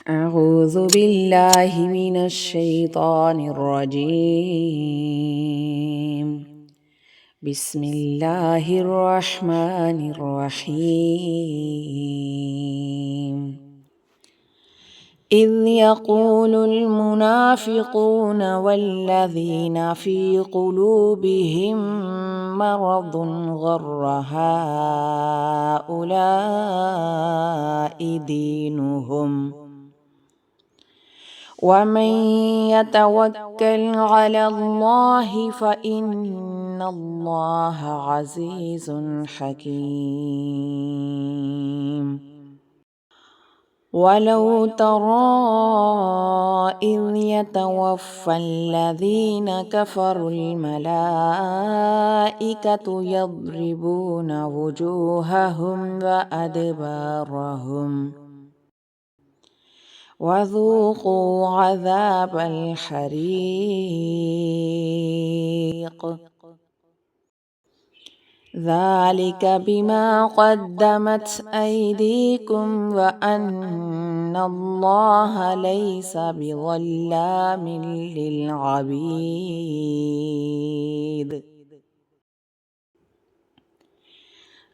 أعوذ بالله من الشيطان الرجيم. بسم الله الرحمن الرحيم. إذ يقول المنافقون والذين في قلوبهم مرض غر هؤلاء دينهم ومن يتوكل على الله فإن الله عزيز حكيم. ولو ترى إذ يتوفى الذين كفروا الملائكة يضربون وجوههم وأدبارهم وذوقوا عذاب الحريق ذلك بما قدمت أيديكم وأن الله ليس بظلام للعبيد.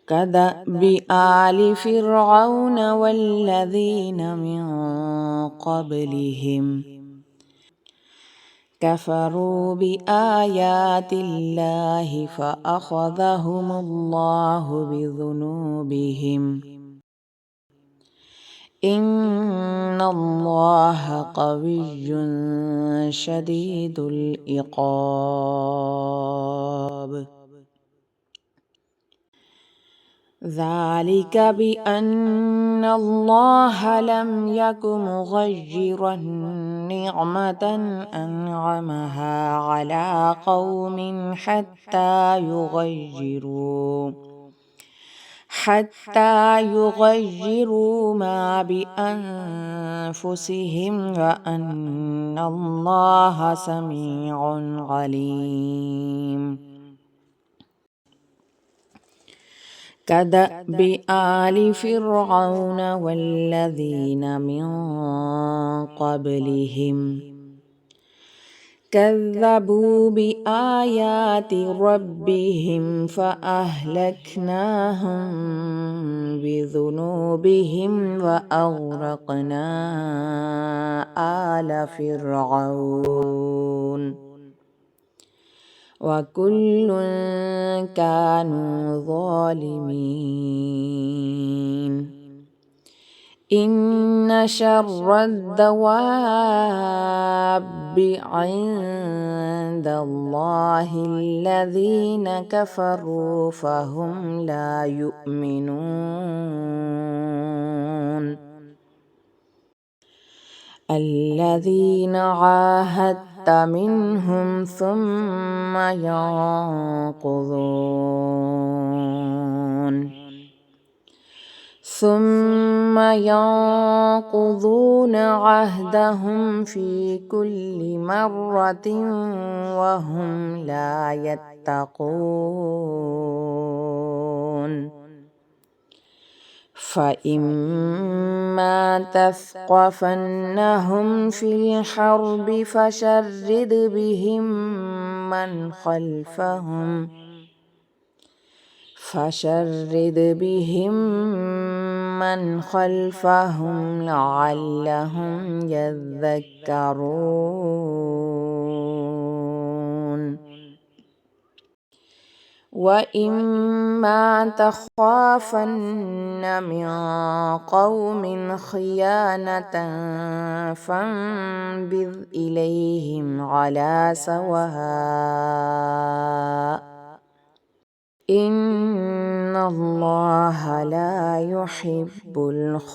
كدأب آل فرعون والذين من قبلهم كفروا بآيات الله فأخذهم الله بذنوبهم إن الله قوي شديد العقاب. ذلك بأن الله لم يك مغيرا نعمة أنعمها على قوم حتى يغيروا ما بأنفسهم وأن الله سميع عليم. كدأب آل فرعون والذين من قبلهم كذبوا بآيات ربهم فأهلكناهم بذنوبهم وأغرقنا آل فرعون وكل كانوا ظالمين. إن شر الدواب عند الله الذين كفروا فهم لا يؤمنون. الذين عاهدت منهم ثم ينقضون عهدهم في كل مرة وهم لا يتقون. فإما تثقفنهم في الحرب فشرد بهم من خلفهم لعلهم يذكرون. وإما تخافن من قوم خيانة فانبذ إليهم على سواء إن الله لا يحب الخائنين.